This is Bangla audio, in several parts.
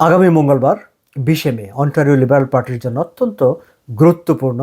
আগামী মঙ্গলবার 20শে মে অন্টারিও লিবারেল পার্টির জন্য অত্যন্ত গুরুত্বপূর্ণ,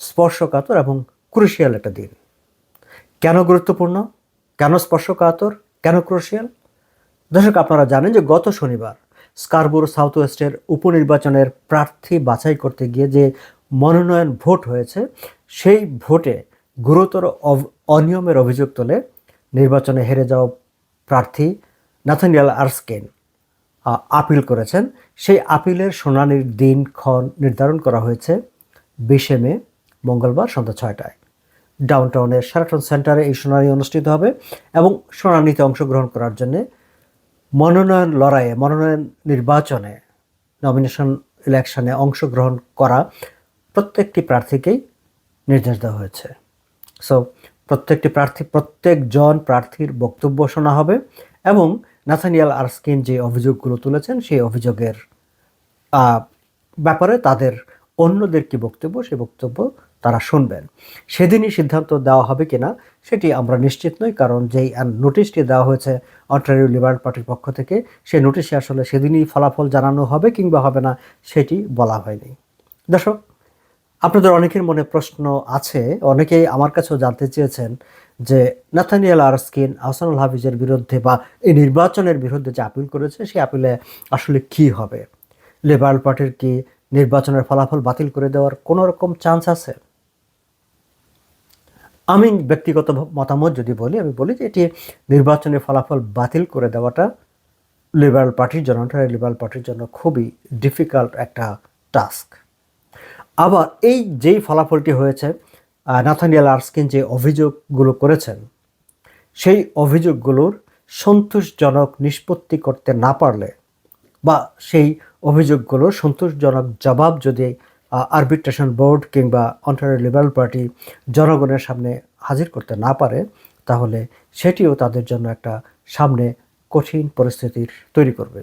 স্পর্শকাতর এবং ক্রুশিয়াল একটা দিন। কেন গুরুত্বপূর্ণ, কেন স্পর্শকাতর, কেন ক্রুশিয়াল? দর্শক, আপনারা জানেন যে গত শনিবার স্কারবোরো সাউথ ওয়েস্টের উপনির্বাচনের প্রার্থী বাছাই করতে গিয়ে যে মনোনয়ন ভোট হয়েছে, সেই ভোটে গুরুতর অনিয়মের অভিযোগ তোলে নির্বাচনে হেরে যাওয়া প্রার্থী নাথানিয়েল আরস্কিন আপিল করেছেন। সেই আপিলের শুনানির দিনক্ষণ নির্ধারণ করা হয়েছে 20শে মে মঙ্গলবার সন্ধ্যা 6টায়। ডাউনটাউনের শেরাটন সেন্টারে এই শুনানি অনুষ্ঠিত হবে এবং শুনানিতে অংশগ্রহণ করার জন্য মনোনয়ন নির্বাচনে, নমিনেশন ইলেকশনে অংশগ্রহণ করা প্রত্যেকটি প্রার্থীকেই নির্দেশ দেওয়া হয়েছে। সো প্রত্যেকজন প্রার্থীর বক্তব্য শোনা হবে এবং নাথানিয়েল আরস্কিন যে অভিযোগগুলো তুলেছেন সেই অভিযোগের ব্যাপারে তাদের অন্যদের কি বক্তব্য, সেই বক্তব্য তারা শুনবেন। সেদিনই সিদ্ধান্ত দেওয়া হবে কিনা সেটি আমরা নিশ্চিত নই, কারণ যেই নোটিশটি দেওয়া হয়েছে অন্টারিও লিবারেল পার্টির পক্ষ থেকে, সেই নোটিশে আসলে সেদিনই ফলাফল জানানো হবে কিংবা হবে না সেটি বলা হয়নি। দর্শক, আপনাদের অনেকের মনে প্রশ্ন আছে, অনেকেই আমার কাছেও জানতে চেয়েছেন যে নাথানিয়েল আরস্কিন আহসানুল হাফিজের বিরুদ্ধে বা এই নির্বাচনের বিরুদ্ধে যে আপিল করেছে, সেই আপিলে আসলে কি হবে? লিবারেল পার্টির কি নির্বাচনের ফলাফল বাতিল করে দেওয়ার কোনো রকম চান্স আছে? আমি ব্যক্তিগত মতামত যদি বলি, আমি বলি যে এটি নির্বাচনের ফলাফল বাতিল করে দেওয়াটা লিবারেল পার্টির জন্য, লিবারেল পার্টির জন্য খুবই ডিফিকাল্ট একটা টাস্ক। আবার এই যেই ফলাফলটি হয়েছে, নাথানিয়েল আরস্কিন যে অভিযোগগুলো করেছেন, সেই অভিযোগগুলোর সন্তোষজনক নিষ্পত্তি করতে না পারলে বা সেই অভিযোগগুলোর সন্তোষজনক জবাব যদি আরবিট্রেশন বোর্ড কিংবা অন্টারিও লিবারেল পার্টি জনগণের সামনে হাজির করতে না পারে, তাহলে সেটিও তাদের জন্য একটা সামনে কঠিন পরিস্থিতির তৈরি করবে।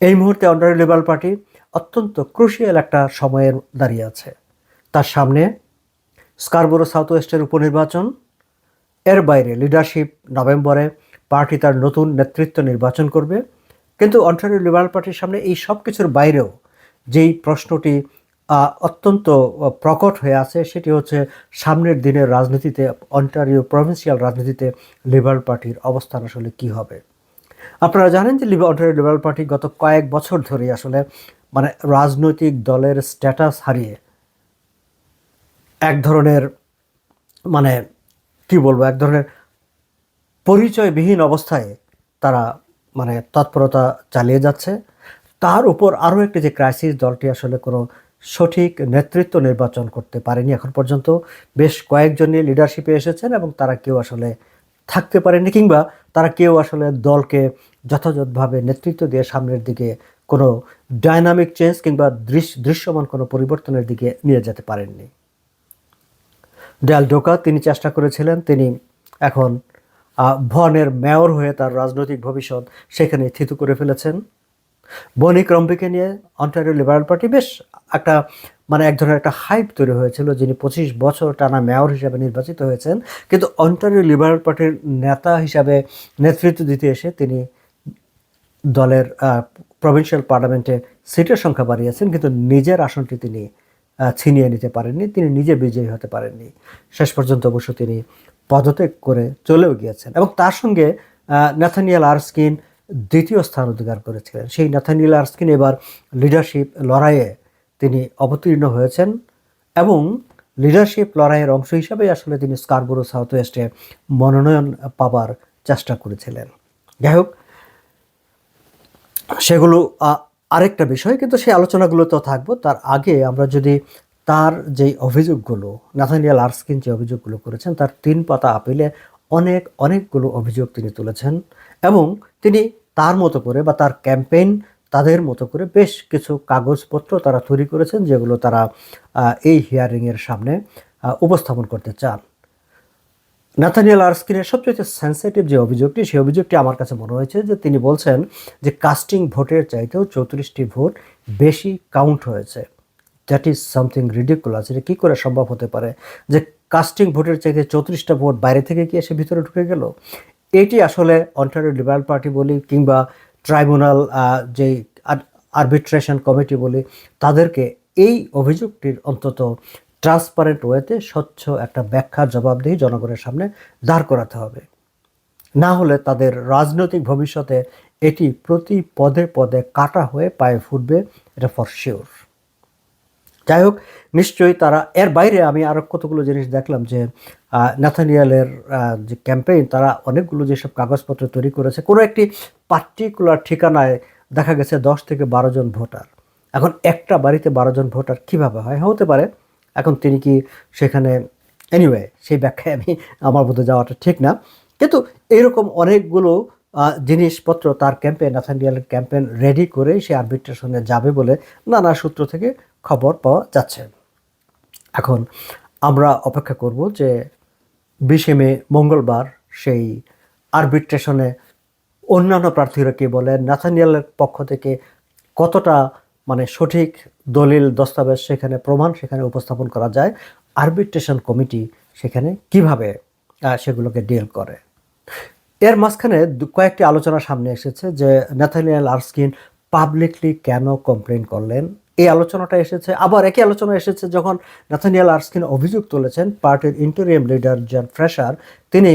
এই মুহূর্তে অন্টারিও লিবারেল পার্টি অত্যন্ত ক্রুশিয়াল একটা সময়ে দাঁড়িয়ে আছে। তার সামনে স্কারবোরো সাউথ ওয়েস্টের উপনির্বাচন, এর বাইরে লিডারশিপ নভেম্বরে পার্টি তার নতুন নেতৃত্ব নির্বাচন করবে। কিন্তু অন্টারিও লিবারেল পার্টির সামনে এই সব কিছুর বাইরেও যেই প্রশ্নটি অত্যন্ত প্রকট হয়ে আছে, সেটি হচ্ছে সামনের দিনের রাজনীতিতে, অন্টারিও প্রভিন্সিয়াল রাজনীতিতে লিবারেল পার্টির অবস্থান আসলে কী হবে। আপনারা জানেন যে অন্টারিও লিবারেল পার্টি গত কয়েক বছর ধরেই আসলে রাজনৈতিক দলের স্ট্যাটাস হারিয়ে এক ধরনের এক ধরনের পরিচয়বিহীন অবস্থায় তারা তৎপরতা চালিয়ে যাচ্ছে। তার উপর আরও একটি যে ক্রাইসিস, দলটি আসলে কোনো সঠিক নেতৃত্ব নির্বাচন করতে পারেনি এখন পর্যন্ত। বেশ কয়েকজনই লিডারশিপে এসেছেন এবং তারা কেউ আসলে থাকতে পারেনি, কিংবা তারা কেউ আসলে দলকে যথাযথভাবে নেতৃত্ব দিয়ে সামনের দিকে কোনো ডাইনামিক চেঞ্জ কিংবা দৃশ্যমান কোনো পরিবর্তনের দিকে নিয়ে যেতে পারেননি। ডেল ডোকা তিনি চেষ্টা করেছিলেন, তিনি এখন ভনের মেয়র হয়ে তার রাজনৈতিক ভবিষ্যৎ সেখানে থিতু করে ফেলেছেন। বনি ক্রম্বিকে নিয়ে অন্টারিও লিবারেল পার্টি বেশ একটা এক ধরনের একটা হাইপ তৈরি হয়েছিল, যিনি 25 বছর টানা মেয়র হিসাবে নির্বাচিত হয়েছেন। কিন্তু অন্টারিও লিবারেল পার্টির নেতা হিসাবে নেতৃত্ব দিতে এসে তিনি দলের প্রভিন্সিয়াল পার্লামেন্টে সিটের সংখ্যা বাড়িয়েছেন, কিন্তু নিজের আসনটি তিনি ছিনিয়ে নিতে পারেননি, তিনি নিজে বিজয়ী হতে পারেননি। শেষ পর্যন্ত অবশ্য তিনি পদত্যাগ করে চলেও গিয়েছেন এবং তার সঙ্গে নাথানিয়েল আরস্কিন দ্বিতীয় স্থান অধিকার করেছিলেন। সেই নাথানিয়েল আরস্কিন এবার লিডারশিপ লড়াইয়ে তিনি অবতীর্ণ হয়েছেন এবং লিডারশিপ লড়াইয়ের অংশ হিসাবে আসলে তিনি স্কারবোরো সাউথ ওয়েস্টে মনোনয়ন পাবার চেষ্টা করেছিলেন। যাই হোক, সেগুলো আরেকটা বিষয়, কিন্তু সেই আলোচনাগুলো তো থাকবো। তার আগে আমরা যদি তার যেই অভিযোগগুলো, নাথানিয়েল আরস্কিন যে অভিযোগগুলো করেছেন, তার 3 পাতা আপিলে অনেকগুলো অভিযোগ তিনি তুলেছেন এবং তিনি তার মতো করে বা তার ক্যাম্পেইন তাদের মতো করে বেশ কিছু কাগজপত্র তারা তৈরি করেছেন, যেগুলো তারা এই হিয়ারিংয়ের সামনে উপস্থাপন করতে চান। নাথানিয়েল আরস্কিনের সবচেয়ে সেন্সিটিভ যে অভিযোগটি, সেই অভিযোগটি আমার কাছে মনে হয়েছে যে তিনি বলছেন যে কাস্টিং ভোটের চাইতেও 34টি ভোট বেশি কাউন্ট হয়েছে। That is something ridiculous. এটা কী করে সম্ভব হতে পারে যে কাস্টিং ভোটের চাইতে 34টা ভোট বাইরে থেকে কি এসে ভিতরে ঢুকে গেল? এটি আসলে অন্টারিও লিবারেল পার্টি বলি কিংবা ট্রাইব্যুনাল যেই আরবিট্রেশন কমিটি বলি, তাদেরকে এই অভিযোগটির অন্তত ট্রান্সপারেন্ট ওয়েতে স্বচ্ছ একটা ব্যাখ্যা জবাবদিহি জনগণের সামনে দাঁড় করাতে হবে। না হলে তাদের রাজনৈতিক ভবিষ্যতে এটি প্রতি পদে পদে কাটা হয়ে পায়ে ফুটবে, এটা ফর শিওর। যাই হোক, নিশ্চয়ই তারা এর বাইরে আমি আরও কতগুলো জিনিস দেখলাম যে নাথানিয়ালের যে ক্যাম্পেইন, তারা অনেকগুলো যেসব কাগজপত্র তৈরি করেছে, কোনো একটি পার্টিকুলার ঠিকানায় দেখা গেছে 10 থেকে 12 জন ভোটার। এখন একটা বাড়িতে 12 জন ভোটার কিভাবে হয়? হতে পারে। এখন তিনি কি সেখানে, এনিওয়ে সেই ব্যাখ্যায় আমার মধ্যে যাওয়াটা ঠিক না, কিন্তু এরকম অনেকগুলো জিনিসপত্র তার ক্যাম্পেইন, নাথানিয়ালের ক্যাম্পেইন রেডি করে সে আরবিট্রেশনে যাবে বলে নানা সূত্র থেকে খবর পাওয়া যাচ্ছে। এখন আমরা অপেক্ষা করব যে 20 মে মঙ্গলবার সেই আরবিট্রেশনে অন্যান্য প্রার্থীরা কি বলেন, নাথানিয়ালের পক্ষ থেকে কতটা মানে সঠিক দলিল দস্তাবেজ সেখানে প্রমাণ সেখানে উপস্থাপন করা যায়, আরবিট্রেশন কমিটি সেখানে কিভাবে সেগুলোকে ডিল করে। এর মাঝখানে কয়েকটি আলোচনা সামনে এসেছে যে নাথানিয়াল আরস্কিন পাবলিকলি কেন কমপ্লেন করলেন। এই আলোচনাটা এসেছে, আবার একই আলোচনা এসেছে যখন নাথানিয়াল আরস্কিন অভিযোগ তুলেছেন পার্টির ইন্টারিয়াম লিডার জন ফ্রেশার, তিনি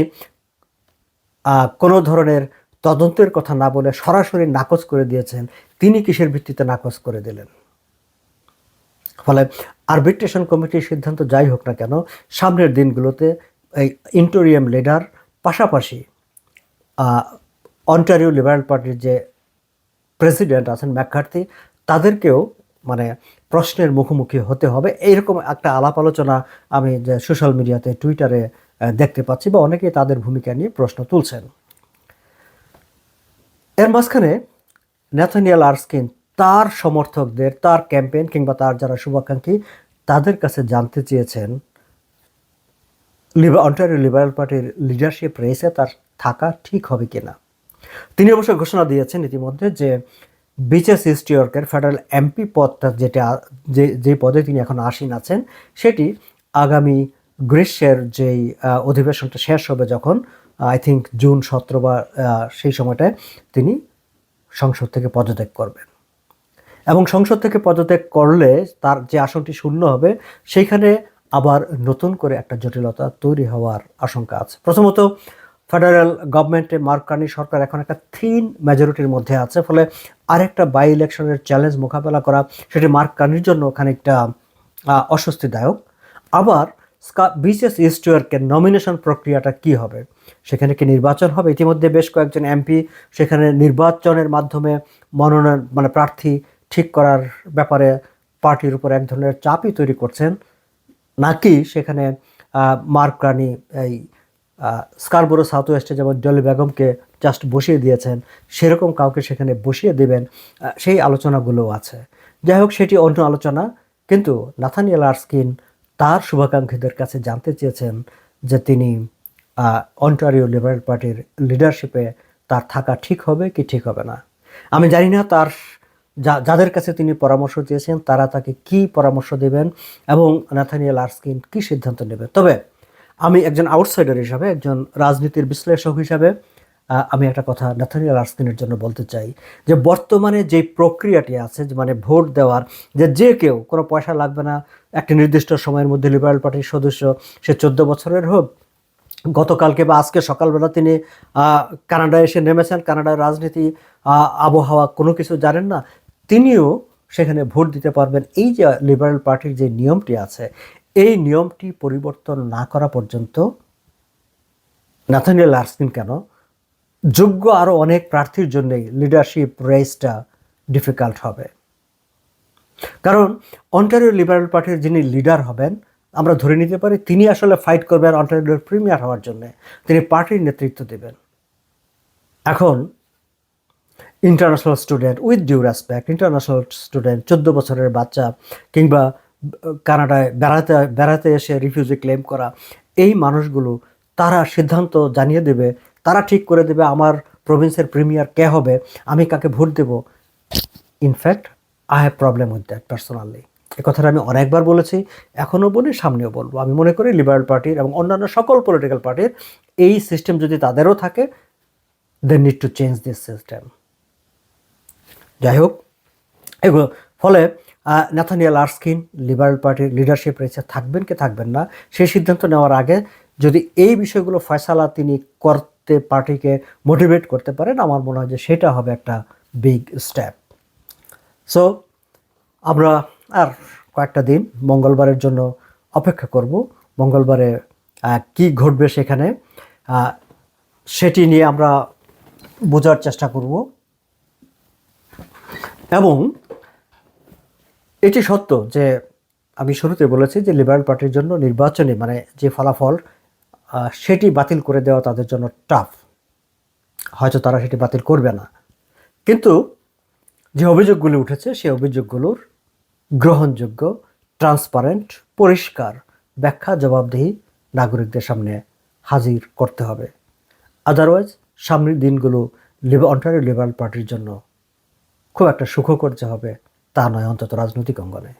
কোনো ধরনের তদন্তের কথা না বলে সরাসরি নাকচ করে দিয়েছেন। তিনি কিসের ভিত্তিতে নাকচ করে দিলেন? ফলে আরবিট্রেশন কমিটির সিদ্ধান্ত যাই হোক না কেন, সামনের দিনগুলোতে এই ইন্টারিয়াম লিডার পাশাপাশি অন্টারিও লিবারেল পার্টির যে প্রেসিডেন্ট আছেন ম্যাককার্থি, তাদেরকেও মানে প্রশ্নের মুখোমুখি হতে হবে। এইরকম একটা আলাপ আলোচনা আমি যে সোশ্যাল মিডিয়াতে, টুইটারে দেখতে পাচ্ছি, বা অনেকেই তাদের ভূমিকা নিয়ে প্রশ্ন তুলছেন। এর মাঝখানে নাথানিয়াল আরস্কিন তার সমর্থকদের, তার ক্যাম্পেইন কিংবা তার যারা শুভাকাঙ্ক্ষী, তাদের কাছে জানতে চেয়েছেন অন্টারিও লিবারেল পার্টির লিডারশিপ রেসে তার থাকা ঠিক হবে কিনা। তিনি অবশ্য ঘোষণা দিয়েছেন ইতিমধ্যে যে বিচেস ইস্ট ইয়র্কের ফেডারেল এমপি পদটা, যেটা যে পদে তিনি এখন আসীন আছেন, সেটি আগামী গ্রীষ্মের যেই অধিবেশনটা শেষ হবে, যখন আই থিঙ্ক জুন 17 বা সেই সময়টায় তিনি সংসদ থেকে পদত্যাগ করবেন। এবং সংসদ থেকে পদত্যাগ করলে তার যে আসনটি শূন্য হবে, সেইখানে আবার নতুন করে একটা জটিলতা তৈরি হওয়ার আশঙ্কা আছে। প্রথমত, ফেডারেল গভর্নমেন্টে মার্ক কার্নি সরকার এখন একটা থিন মেজরিটির মধ্যে আছে, ফলে আরেকটা বাই ইলেকশনের চ্যালেঞ্জ মোকাবেলা করা, সেটি মার্ক কার্নির জন্য খানিকটা অস্বস্তিদায়ক। আবার বিচেস ইস্ট ইয়র্কের নমিনেশন প্রক্রিয়াটা কি হবে? সেখানে কি নির্বাচন হবে? ইতিমধ্যে বেশ কয়েকজন এমপি সেখানে নির্বাচনের মাধ্যমে মনোনয়ন মানে প্রার্থী ঠিক করার ব্যাপারে পার্টির উপর এক ধরনের চাপই তৈরি করছেন, নাকি সেখানে মার্ক কার্নি এই স্কারবোরো সাউথ ওয়েস্টে যেমন ডলি বেগমকে জাস্ট বসিয়ে দিয়েছেন, সেরকম কাউকে সেখানে বসিয়ে দেবেন, সেই আলোচনাগুলো আছে। যাই হোক, সেটি অন্য আলোচনা। কিন্তু নাথানিয়াল আরস্কিন তার শুভাকাঙ্ক্ষীদের কাছে জানতে চেয়েছেন যে তিনি অন্টারিও লিবারেল পার্টির লিডারশিপে তার থাকা ঠিক হবে কি ঠিক হবে না। আমি জানি না তার যাদের কাছে তিনি পরামর্শ চেয়েছেন তারা তাকে কি পরামর্শ দেবেন এবং নাথানিয়াল আরস্কিন কি সিদ্ধান্ত নেবে। তবে আমি একজন আউটসাইডার হিসাবে, একজন রাজনীতির বিশ্লেষক হিসাবে আমি একটা কথা নাথানিয়াল আরস্কিনের জন্য বলতে চাই যে বর্তমানে যে প্রক্রিয়াটি আছে, মানে ভোট দেওয়ার, যে কেউ, কোনো পয়সা লাগবে না, একটা নির্দিষ্ট সময়ের মধ্যে লিবারেল পার্টির সদস্য, সে 14 বছরের হোক, গতকালকে বা আজকে সকালবেলা তিনি কানাডায় এসে নেমেছেন, কানাডার রাজনীতি আবহাওয়া কোনো কিছু জানেন না, তিনিও সেখানে ভোট দিতে পারবেন। এই যে লিবারেল পার্টির যে নিয়মটি আছে, এই নিয়মটি পরিবর্তন না করা পর্যন্ত নাথানিয়াল আরস্কিন কেন, যোগ্য আরও অনেক প্রার্থীর জন্যই লিডারশিপ রেসটা ডিফিকাল্ট হবে। কারণ অন্টারিও লিবারেল পার্টির যিনি লিডার হবেন, আমরা ধরে নিতে পারি তিনি আসলে ফাইট করবেন অন্টারিওর প্রিমিয়ার হওয়ার জন্য, তিনি পার্টির নেতৃত্ব দেবেন। এখন international student, with due respect, international student, 14 বছরের বাচ্চা, কিংবা কানাডায় বেড়াতে এসে রিফিউজি ক্লেম করা, এই মানুষগুলো তারা সিদ্ধান্ত জানিয়ে দেবে, তারা ঠিক করে দেবে আমার প্রভিন্সের প্রিমিয়ার কে হবে, আমি কাকে ভোট দেব। In fact I have problem with that personally. এ কথাটা আমি অনেকবার বলেছি, এখনও বলি, সামনেও বলবো। আমি মনে করি লিবারেল পার্টির এবং অন্যান্য সকল পলিটিক্যাল পার্টির এই সিস্টেম যদি তাদেরও থাকে, they need to change this system. যাই হোক, এগুলো ফলে নাথানিয়েল আরস্কিন লিবারেল পার্টির লিডারশিপ রেসে থাকবেন কি থাকবেন না সেই সিদ্ধান্ত নেওয়ার আগে যদি এই বিষয়গুলো ফয়সালা তিনি করতে পার্টিকে মোটিভেট করতে পারেন, আমার মনে হয় যে সেটা হবে একটা বিগ স্টেপ। সো আমরা আর কয়েকটা দিন মঙ্গলবারের জন্য অপেক্ষা করব। মঙ্গলবারে কি ঘটবে সেখানে সেটি নিয়ে আমরা বোঝার চেষ্টা করব। এবং এটি সত্য যে আমি শুরুতে বলেছি যে লিবারেল পার্টির জন্য নির্বাচনে মানে যে ফলাফল সেটি বাতিল করে দেওয়া তাদের জন্য টাফ, হয়তো তারা সেটি বাতিল করবে না। কিন্তু যে অভিযোগগুলি উঠেছে সেই অভিযোগগুলোর গ্রহণযোগ্য, ট্রান্সপারেন্ট, পরিষ্কার ব্যাখ্যা জবাবদিহি নাগরিকদের সামনে হাজির করতে হবে। আদারওয়াইজ সামনের দিনগুলো অন্টারিও লিবারেল পার্টির জন্য খুব একটা সুখকর যে হবে তা নয়, অন্তত রাজনৈতিক অঙ্গনে।